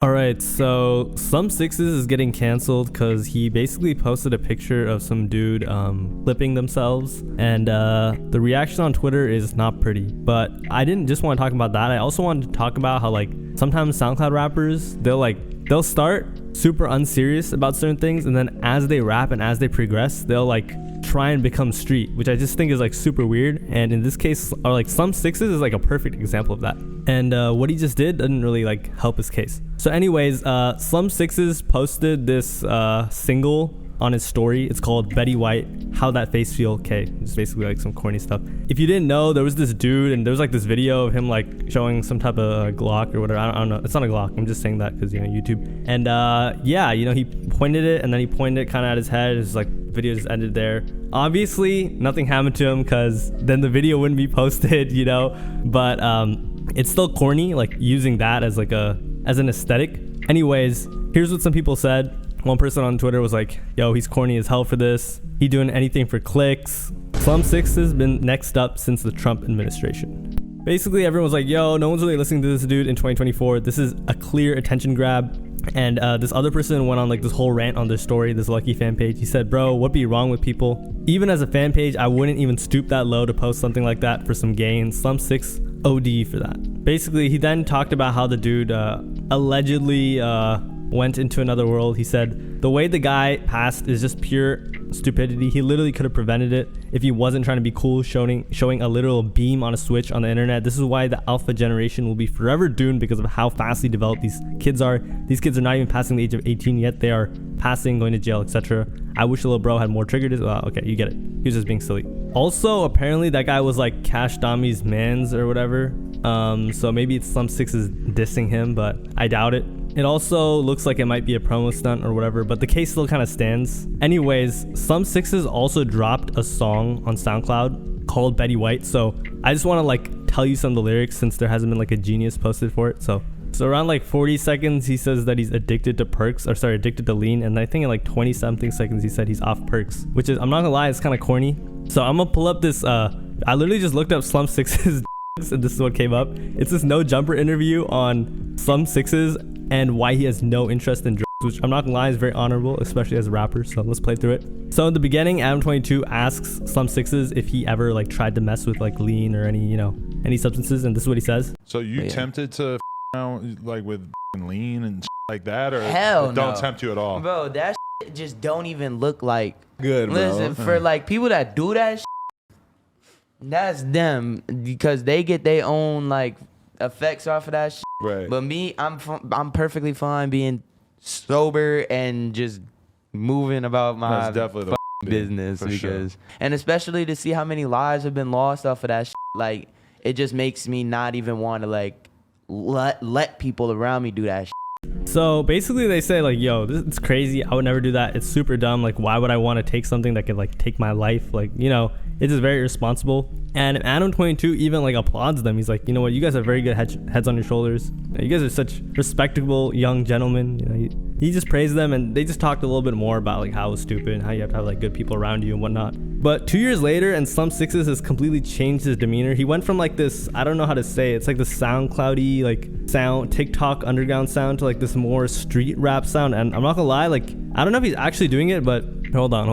All right, so Slump6s is getting canceled because he basically posted a picture of some dude flipping themselves, and the reaction on Twitter is not pretty. But I didn't just want to talk about that. I also wanted to talk about how like sometimes SoundCloud rappers they'll start super unserious about certain things, and then as they rap and as they progress, they'll like try and become street, which I just think is like super weird. And in this case, or like Slump6s is like a perfect example of that. And what he just did didn't really like help his case. So anyways, Slump6s posted this single on his story. It's called Betty White, How That Face Feel. Okay, it's basically like some corny stuff. If you didn't know, there was this dude and there was like this video of him like showing some type of Glock or whatever. I don't know. It's not a Glock. I'm just saying that because, you know, YouTube. And yeah, you know, he pointed it and then he pointed it kind of at his head. It's like video just ended there. Obviously, nothing happened to him because then the video wouldn't be posted, you know. But it's still corny, like using that as like as an aesthetic. Anyways, here's what some people said. One person on Twitter was like, yo, he's corny as hell for this. He doing anything for clicks. Slump6s has been next up since the Trump administration. Basically, everyone was like, yo, no one's really listening to this dude in 2024. This is a clear attention grab. And this other person went on like this whole rant on their story, this Lucky fan page. He said, bro, what be wrong with people? Even as a fan page, I wouldn't even stoop that low to post something like that for some gain. Slump6 OD for that. Basically, he then talked about how the dude allegedly went into another world. He said, the way the guy passed is just pure stupidity. He literally could have prevented it if he wasn't trying to be cool, showing a literal beam on a switch on the internet. This is why the alpha generation will be forever doomed because of how fastly developed these kids are. These kids are not even passing the age of 18 yet. They are passing, going to jail, etc. I wish the little bro had more triggered. Okay, you get it. He was just being silly. Also, apparently that guy was like Cash Dami's mans or whatever. So maybe it's Slump6s dissing him, but I doubt it. It also looks like it might be a promo stunt or whatever, but the case still kind of stands. Anyways, Slump6s also dropped a song on SoundCloud called Betty White. So I just want to like tell you some of the lyrics since there hasn't been like a genius posted for it. So around like 40 seconds, he says that he's addicted to addicted to lean. And I think in like 20 something seconds, he said he's off perks, which is, I'm not gonna lie, it's kind of corny. So I'm gonna pull up this, I literally just looked up Slump6s and this is what came up. It's this No Jumper interview on Slump6s and why he has no interest in drugs, which I'm not gonna lie is very honorable, especially as a rapper. So let's play through it. So in the beginning, Adam22 asks Slump6s if he ever like tried to mess with like lean or any substances, and this is what he says. So you tempted to out like with lean and like that, or hell don't no. tempt you at all? Bro, that just don't even look like good, bro. Listen, for like people that do that that's them, because they get their own like effects off of that shit. Right. But me, I'm perfectly fine being sober and just moving about my That's definitely the business because sure. And especially to see how many lives have been lost off of that shit, like it just makes me not even want to like let people around me do that shit. So basically they say like, yo, it's crazy. I would never do that. It's super dumb. Like, why would I want to take something that could like take my life? Like, you know, it's just very irresponsible. And Adam22 even like applauds them. He's like, you know what? You guys have very good heads on your shoulders. You guys are such respectable young gentlemen. You know, he just praised them, and they just talked a little bit more about like how it was stupid and how you have to have like good people around you and whatnot. But 2 years later, and Slump6s has completely changed his demeanor. He went from like this, I don't know how to say it, it's like the SoundCloudy like sound, TikTok underground sound, to like this more street rap sound. And I'm not gonna lie, like I don't know if he's actually doing it, but hold on.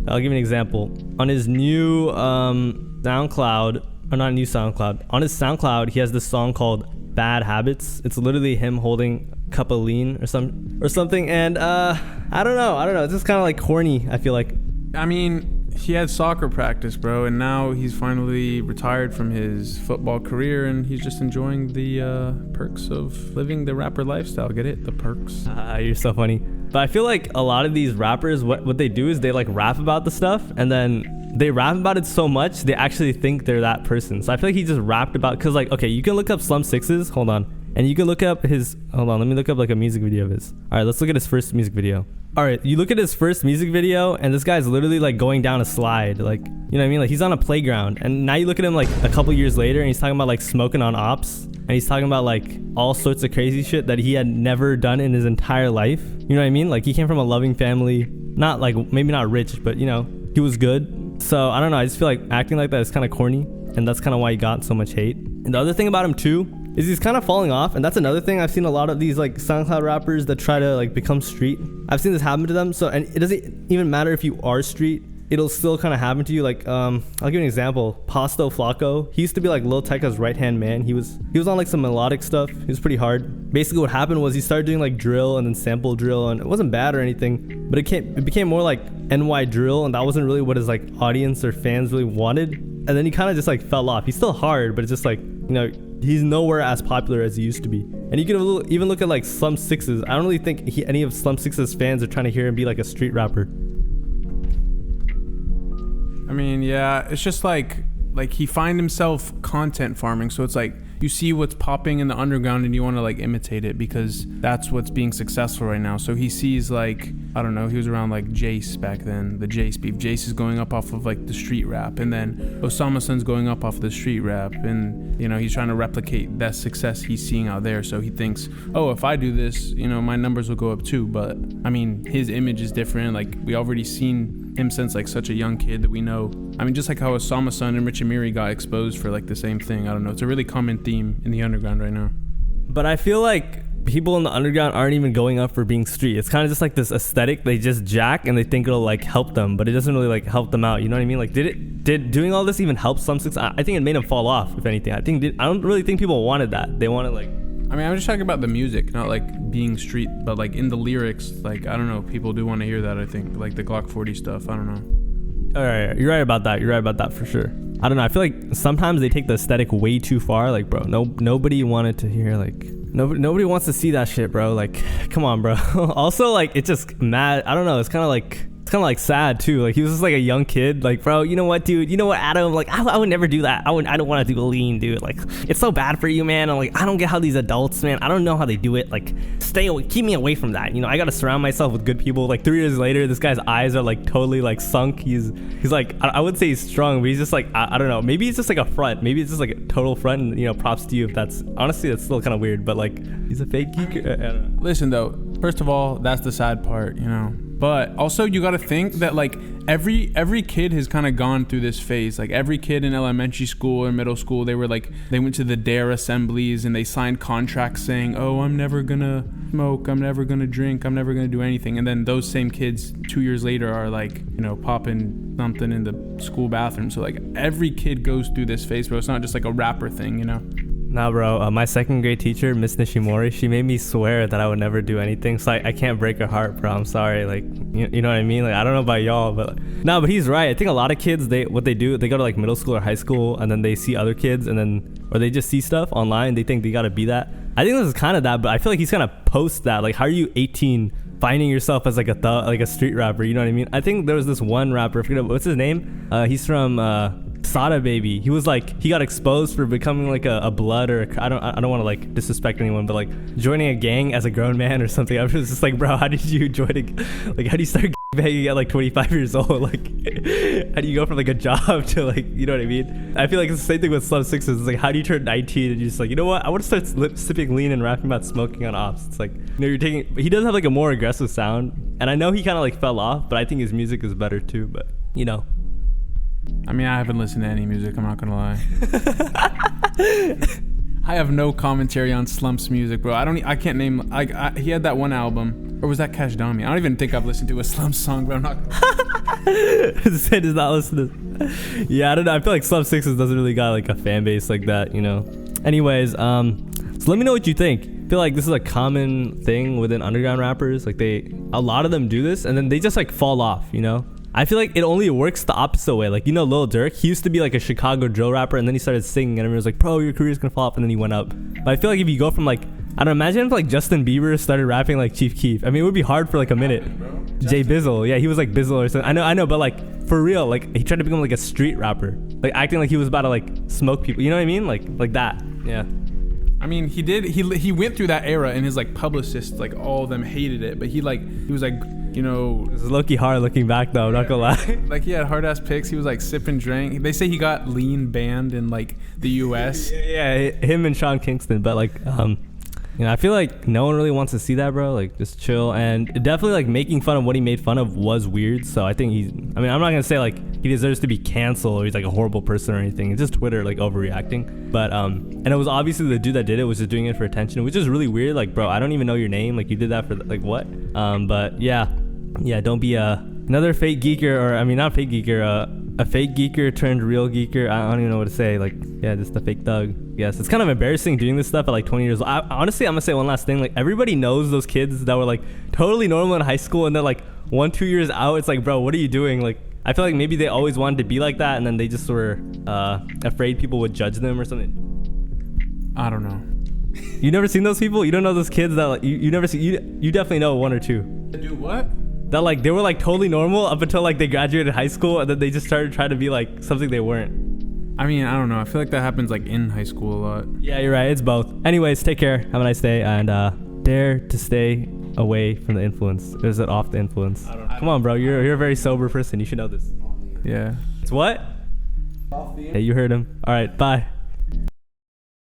I'll give you an example. On his new SoundCloud, or not new SoundCloud, on his SoundCloud, he has this song called Bad Habits. It's literally him holding a cup of lean or something. And I don't know. It's just kind of like corny, I feel like. I mean, he had soccer practice, bro, and now he's finally retired from his football career, and he's just enjoying the perks of living the rapper lifestyle. Get it? The perks. You're so funny. But I feel like a lot of these rappers, what they do is they like rap about the stuff, and then they rap about it so much they actually think they're that person. So I feel like he just rapped about, because like, okay, you can look up Slump6s, hold on, and you can look up let me look up like a music video of his. All right, let's look at his first music video. All right, you look at his first music video, and this guy's literally like going down a slide, like, you know what I mean? Like he's on a playground, and now you look at him like a couple years later, and he's talking about like smoking on ops, and he's talking about like all sorts of crazy shit that he had never done in his entire life. You know what I mean? Like he came from a loving family, not like, maybe not rich, but you know, he was good. So I don't know, I just feel like acting like that is kind of corny, and that's kind of why he got so much hate. And the other thing about him too is he's kind of falling off, and that's another thing. I've seen a lot of these like SoundCloud rappers that try to like become street. I've seen this happen to them. So, and it doesn't even matter if you are street, it'll still kind of happen to you. Like I'll give you an example. Pasto Flacco, he used to be like Lil Tecca's right hand man. He was on like some melodic stuff. He was pretty hard. Basically what happened was he started doing like drill and then sample drill, and it wasn't bad or anything, but it became more like NY drill, and that wasn't really what his like audience or fans really wanted. And then he kind of just like fell off. He's still hard, but it's just like, you know, he's nowhere as popular as he used to be. And you can even look at like Slump6s. I don't really think any of Slump6s fans are trying to hear him be like a street rapper. I mean, yeah, it's just like he find himself content farming. So it's like you see what's popping in the underground and you want to like imitate it because that's what's being successful right now. So he sees like, I don't know, he was around like Jace back then, the Jace beef. Jace is going up off of like the street rap, and then Osama Sun's going up off of the street rap, and you know, he's trying to replicate that success he's seeing out there. So he thinks, oh, if I do this, you know, my numbers will go up too. But I mean, his image is different. Like we already seen him since like such a young kid that we know. I mean, just like how Osama Sun and Rich Amiri got exposed for like the same thing. I don't know. It's a really common theme in the underground right now. But I feel like people in the underground aren't even going up for being street. It's kind of just like this aesthetic they just jack and they think it'll like help them, but it doesn't really like help them out. You know what I mean? Like did doing all this even help Slump6s? I think it made them fall off, if anything. I don't really think people wanted that. They wanted like, I mean, I'm just talking about the music, not like being street, but like in the lyrics, like, I don't know, people do want to hear that, I think, like the Glock 40 stuff, I don't know. All right, you're right about that for sure. I don't know, I feel like sometimes they take the aesthetic way too far. Like, bro, nobody wanted to hear, like, nobody wants to see that shit, bro. Like, come on, bro. Also, like, it's just mad, I don't know, it's kind of like sad too. Like he was just like a young kid. Like, bro, you know what, dude? You know what, Adam? Like, I would never do that. I don't want to do a lean, dude. Like, it's so bad for you, man. I'm like, I don't get how these adults, man. I don't know how they do it. Like, keep me away from that. You know, I gotta surround myself with good people. Like 3 years later, this guy's eyes are like totally like sunk. He's like, I would say he's strong, but he's just like, I don't know. Maybe it's just like a front. Maybe it's just like a total front. And you know, props to you if that's honestly that's still kind of weird. But like, he's a fake geek. I don't know. Listen though, first of all, that's the sad part, you know. But also you got to think that like every kid has kind of gone through this phase. Like every kid in elementary school or middle school, they went to the DARE assemblies and they signed contracts saying, oh, I'm never gonna smoke, I'm never gonna drink, I'm never gonna do anything. And then those same kids 2 years later are like, you know, popping something in the school bathroom. So like every kid goes through this phase, bro. It's not just like a rapper thing, you know. Nah, bro, my second grade teacher, Miss Nishimori, she made me swear that I would never do anything. So I can't break her heart, bro. I'm sorry. Like, you know what I mean? Like, I don't know about y'all, but no, but he's right. I think a lot of kids, they go to like middle school or high school, and then they see other kids, and then, or they just see stuff online. They think they gotta be that. I think this is kind of that, but I feel like he's kind of post that. Like, how are you 18 finding yourself as like a street rapper? You know what I mean? I think there was this one rapper, I forget what's his name. He's from Sada Baby. He was like, he got exposed for becoming like a blood, or I don't want to like disrespect anyone, but like joining a gang as a grown man or something. I was just like, bro, how did you join like, how do you start banging at like 25 years old? Like, how do you go from like a job to like, you know what I mean? I feel like it's the same thing with Slump6s. It's like, how do you turn 19 and you're just like, you know what, I want to start sipping lean and rapping about smoking on ops. It's like, you know, he does have like a more aggressive sound, and I know he kind of like fell off, but I think his music is better too. But you know, I mean, I haven't listened to any music, I'm not gonna lie. I have no commentary on Slump's music, bro. I can't name, like, he had that one album, or was that Cash Dami? I don't even think I've listened to a Slump song, but I'm not Sid does not listen to this. Yeah, I don't know, I feel like Slump6s doesn't really got like a fan base like that, you know. Anyways, so let me know what you think. I feel like this is a common thing within underground rappers. Like a lot of them do this, and then they just like fall off, you know. I feel like it only works the opposite way. Like, you know, Lil Durk, he used to be like a Chicago drill rapper, and then he started singing, and everyone was like, bro, your career's gonna fall off, and then he went up. But I feel like if you go from like, I don't know, imagine if like Justin Bieber started rapping like Chief Keef. I mean, it would be hard for like a minute. Jay Bizzle, yeah, he was like Bizzle or something. I know, but like for real, like he tried to become like a street rapper, like acting like he was about to like smoke people. You know what I mean? Like that. Yeah. I mean, he did. He went through that era, and his like publicists, like all of them hated it. But he was like, you know, it's low-key hard looking back though. I'm not gonna lie. Like he had hard ass pics. He was like sipping drink. They say he got lean banned in like the U.S. Yeah, him and Sean Kingston. But like, You know, I feel like no one really wants to see that, bro. Like, just chill. And definitely, like, making fun of what he made fun of was weird. So I think I'm not gonna say like he deserves to be canceled or he's like a horrible person or anything. It's just Twitter like overreacting. But and it was obviously the dude that did it was just doing it for attention, which is really weird. Like, bro, I don't even know your name. Like, you did that for like what? But yeah, don't be another fake geeker, or I mean, not fake geeker. A fake geeker turned real geeker. I don't even know what to say. Like, yeah, just a fake thug. Yes, it's kind of embarrassing doing this stuff at like 20 years old. Honestly, I'm gonna say one last thing. Like, everybody knows those kids that were like totally normal in high school, and then like 1-2 years out, it's like, bro, what are you doing? Like, I feel like maybe they always wanted to be like that, and then they just were afraid people would judge them or something. I don't know. You never seen those people? You don't know those kids that like you never see. You definitely know one or two. Do what? That like they were like totally normal up until like they graduated high school, and then they just started trying to be like something they weren't. I mean, I don't know. I feel like that happens like in high school a lot. Yeah, you're right. It's both. Anyways, take care. Have a nice day, and dare to stay away from the influence. Or is it off the influence? Come on, bro. You're a very sober person. You should know this. Yeah. It's what? Hey, you heard him. All right. Bye.